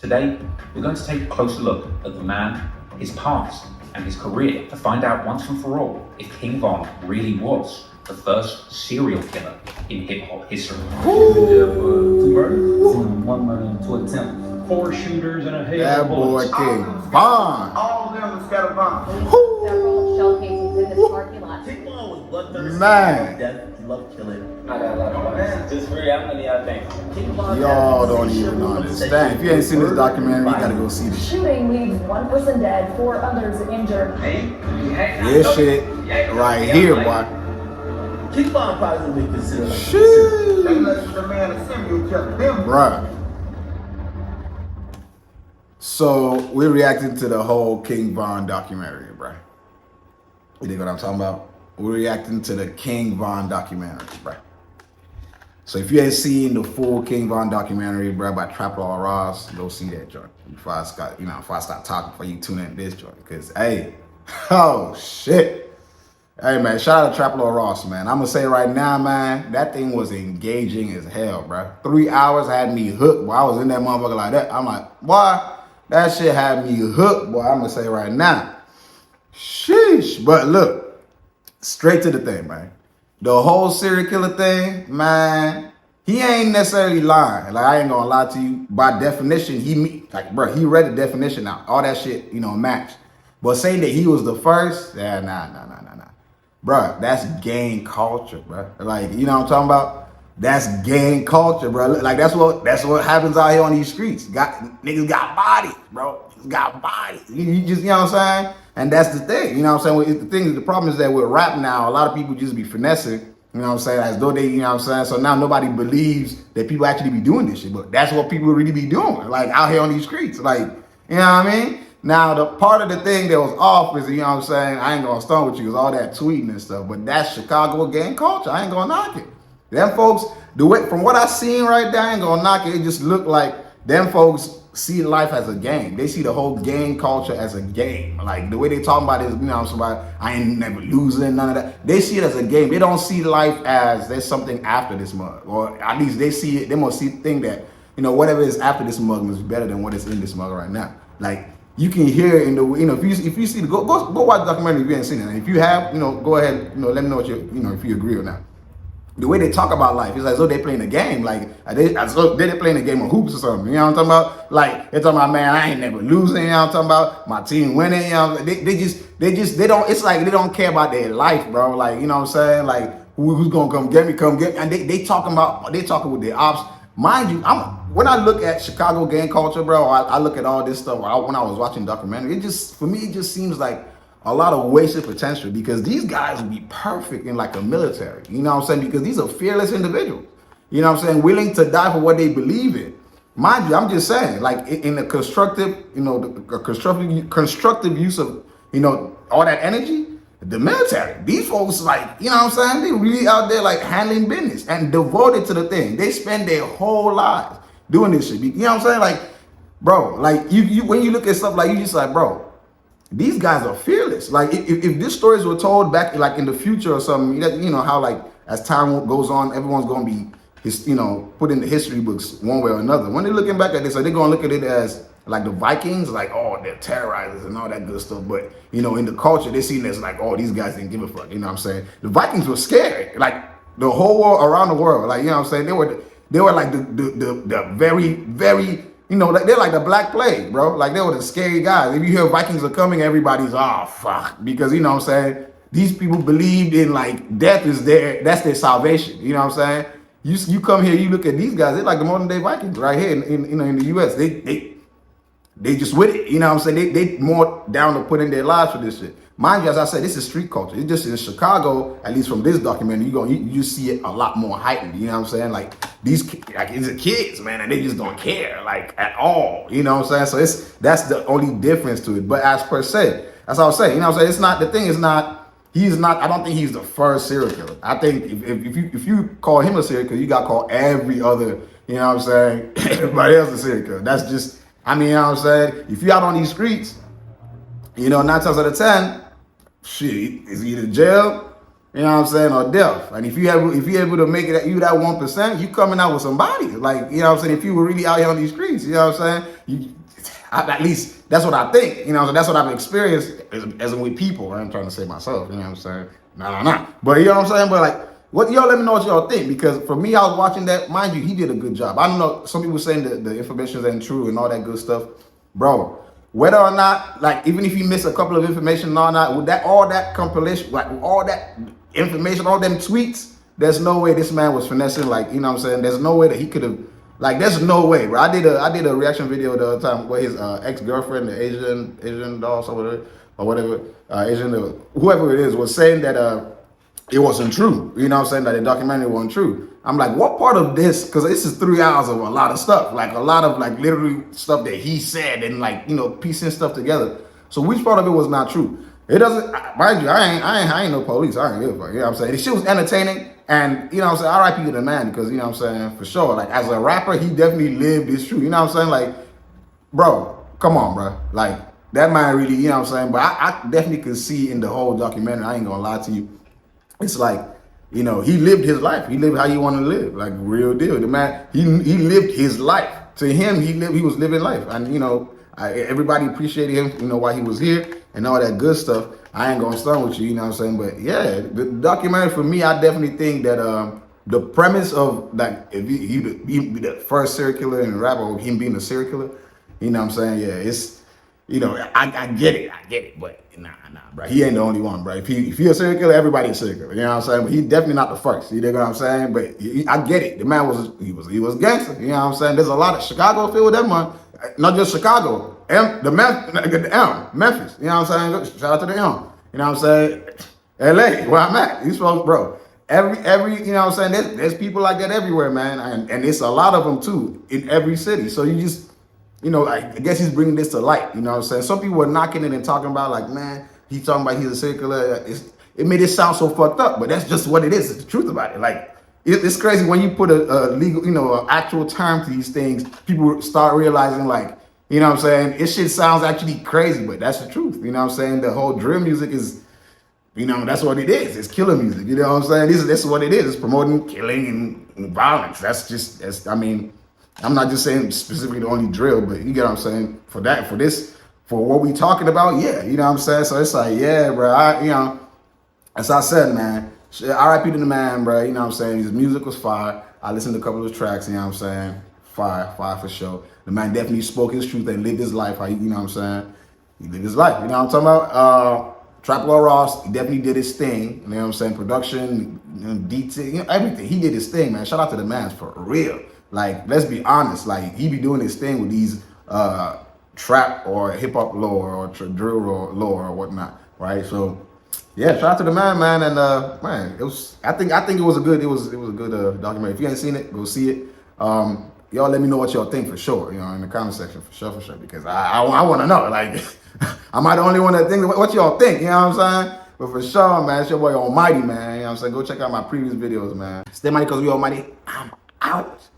Today, we're going to take a closer look at the man, his past, and his career to find out once and for all if King Von really was the first serial killer in hip-hop history. Two murders, 1 murder and 2 attempts. 4 shooters and a hail That of bullets. boy King Von. All of them scattered bombs. Several shell casings in this parking lot. King Von was bloodthirsty. Man. Death, he loved killing. I got a lot of questions. Just for how many I think? King Von Y'all don't even understand. If you ain't seen this documentary, you gotta go see this shit. Shooting leaves 1 person dead, 4 others injured. This shit right here, boy. King Von probably would be considered like Shit. unless the man a serial killer. Them. Bruh. So we're reacting to the whole King Von documentary, bruh. You dig what I'm talking about? We're reacting to the King Von documentary, bruh. So if you ain't seen the full King Von documentary, bruh, by Trap Law Ross, go see that joint. Before I start talking, before you tune in this joint. Because, hey, oh, shit. Hey, man, shout out to Trap Law Ross, man. I'm going to say right now, man, that thing was engaging as hell, bruh. 3 hours had me hooked, boy. I was in that motherfucker like that. I'm like, boy, that shit had me hooked, boy. I'm going to say right now. Sheesh. But look, straight to the thing, man. The whole serial killer thing, man, he ain't necessarily lying. Like, I ain't gonna lie to you. By definition, he read the definition out. All that shit, matched. But saying that he was the first, yeah, nah. Bruh, that's gang culture, bruh. Like, you know what I'm talking about? That's gang culture, bro. Like, that's what happens out here on these streets. Niggas got bodies, bro. Got bodies. You just, you know what I'm saying? And that's the thing, you know what I'm saying? The problem is that with rap now, a lot of people just be finessing, you know what I'm saying, as though they, you know what I'm saying? So now nobody believes that people actually be doing this shit, but that's what people really be doing, like out here on these streets, like, you know what I mean? Now, the part of the thing that was off is, you know what I'm saying, I ain't gonna stunt with you, is all that tweeting and stuff, but that's Chicago gang culture. I ain't gonna knock it. Them folks, from what I seen right there, I ain't gonna knock it. It just looked like them folks see life as a game. They see the whole gang culture as a game. Like, the way they talking about it is, you know, somebody, I ain't never losing, none of that. They see it as a game. They don't see life as there's something after this mug. Or at least they see it, they must think that, you know, whatever is after this mug is better than what is in this mug right now. Like, you can hear in the, you know, if you see, go watch the documentary if you ain't seen it. And if you have, you know, go ahead, you know, let me know what you know, if you agree or not. The way they talk about life, it's like as though they playing a game, like as though they're playing a game of hoops or something. You know what I'm talking about? Like, they're talking about, man, I ain't never losing. You know what I'm talking about? My team winning. You know, they don't. It's like they don't care about their life, bro. Like, you know what I'm saying? Like, who's gonna come get me? Come get me. And they talking with their ops. Mind you, when I look at Chicago gang culture, bro, I look at all this stuff. When I was watching documentary, for me, it just seems like a lot of wasted potential, because these guys would be perfect in like a military, you know what I'm saying? Because these are fearless individuals, you know what I'm saying? Willing to die for what they believe in. Mind you, I'm just saying, like, in a constructive, you know, constructive use of, you know, all that energy, the military, these folks, like, you know what I'm saying? They really out there like handling business and devoted to the thing. They spend their whole lives doing this shit. You know what I'm saying? Like, bro, like you when you look at stuff like, you just like, bro, these guys are fearless. Like, if these stories were told back, like, in the future or something, you know how, like, as time goes on, everyone's going to be, you know, put in the history books one way or another. When they're looking back at this, are they going to look at it as, like, the Vikings, like, oh, they're terrorizers and all that good stuff. But, you know, in the culture, they see it as, like, oh, these guys didn't give a fuck. You know what I'm saying? The Vikings were scary. Like, the whole world, around the world. Like, you know what I'm saying? They were like the very, very, you know, like, they're like the Black Plague, bro. Like, they were the scary guys. If you hear Vikings are coming, everybody's, oh, fuck. Because, you know what I'm saying, these people believed in, like, death is that's their salvation. You know what I'm saying? You come here, you look at these guys, they're like the modern day Vikings right here in the U.S. They just with it. You know what I'm saying? They more down to put in their lives for this shit. Mind you, as I said, this is street culture. It's just in Chicago, at least from this documentary, you see it a lot more heightened. You know what I'm saying? Like, these are kids, man, and they just don't care, like, at all. You know what I'm saying? So that's the only difference to it. But as per se, that's all I'm saying. You know what I'm saying? It's not, the thing is not, I don't think he's the first serial killer. I think if you call him a serial killer, you got to call every other, you know what I'm saying, everybody else a serial killer. That's just, I mean, you know what I'm saying? If you're out on these streets, you know, 9 times out of 10, shit, is either jail You know what I'm saying? Or death. And if you able to make it, you that 1%, you coming out with somebody. Like, you know what I'm saying? If you were really out here on these streets, you know what I'm saying? At least that's what I think. You know, so that's what I've experienced as with people. I'm trying to say myself. You know what I'm saying? Nah. But you know what I'm saying? But like, what y'all let me know what y'all think, because for me, I was watching that. Mind you, he did a good job. I don't know. Some people saying that the information isn't true and all that good stuff, bro. Whether or not, like, even if you miss a couple of information or not, with that all that compilation, like all that information, all them tweets, there's no way this man was finessing. Like, you know what I'm saying? There's no way that he could have. Like, there's no way, bro. I did a reaction video the other time where his ex-girlfriend, the Asian doll or whatever, whoever it is, was saying that it wasn't true. You know what I'm saying? That the documentary wasn't true. I'm like, what part of this? Because this is 3 hours of a lot of stuff, like a lot of like literally stuff that he said and like, you know, piecing stuff together. So which part of it was not true? It doesn't, mind you, I ain't no police. I ain't give a fuck. You know what I'm saying? The shit was entertaining. And, you know what I'm saying, RIP to the man, because, you know what I'm saying, for sure, like, as a rapper, he definitely lived his truth. You know what I'm saying? Like, bro, come on, bro. Like, that man really, you know what I'm saying? But I definitely could see in the whole documentary, I ain't gonna lie to you, it's like, you know, he lived his life. He lived how you want to live, like, real deal. The man, he lived his life. To him, he was living life. And, you know, everybody appreciated him, you know, while he was here and all that good stuff. I ain't gonna start with you, you know what I'm saying? But yeah, the documentary for me, I definitely think that the premise of like if he be the first serial killer in rap, or him being a serial killer, you know what I'm saying? Yeah, it's, you know, I get it, but nah, bro. He ain't the only one, bro. If he a serial killer, everybody's a serial killer. You know what I'm saying? But he's definitely not the first. You know what I'm saying? But I get it. The man was gangster. You know what I'm saying? There's a lot of Chicago feel with that man. Not just Chicago. Memphis. You know what I'm saying? Shout out to the M. You know what I'm saying? LA, where I'm at. These folks, bro. Every you know what I'm saying? There's people like that everywhere, man. And it's a lot of them too in every city. So you just, you know, I guess he's bringing this to light. You know what I'm saying? Some people were knocking it and talking about like, man, he's talking about he's a serial killer. It made it sound so fucked up, but that's just what it is. It's the truth about it. Like, it's crazy when you put a legal, you know, an actual term to these things, people start realizing like, you know what I'm saying? This shit sounds actually crazy, but that's the truth. You know what I'm saying? The whole drill music is, you know, that's what it is. It's killer music. You know what I'm saying? This is what it is. It's promoting killing and violence. I mean, I'm not just saying specifically the only drill, but you get what I'm saying? For what we talking about, yeah. You know what I'm saying? So it's like, yeah, bro. You know, as I said, man, RIP to the man, bro. You know what I'm saying? His music was fire. I listened to a couple of tracks, you know what I'm saying? Fire for sure. The man definitely spoke his truth and lived his life. You know what I'm saying? He lived his life. You know what I'm talking about? Trap Lord Ross, he definitely did his thing. You know what I'm saying? Production, you know, detail, you know, everything. He did his thing, man. Shout out to the man for real. Like, let's be honest. Like, he be doing his thing with these trap or hip hop lore or drill lore or whatnot, right? So, yeah, shout out to the man, and man, it was. I think it was a good. It was a good documentary. If you ain't seen it, go see it. Y'all let me know what y'all think for sure, you know, in the comment section for sure, because I want to know, like, am I the only one that thinks, what y'all think, you know what I'm saying? But for sure, man, it's your boy Almighty, man, you know what I'm saying? Go check out my previous videos, man. Stay mighty because we almighty. I'm out.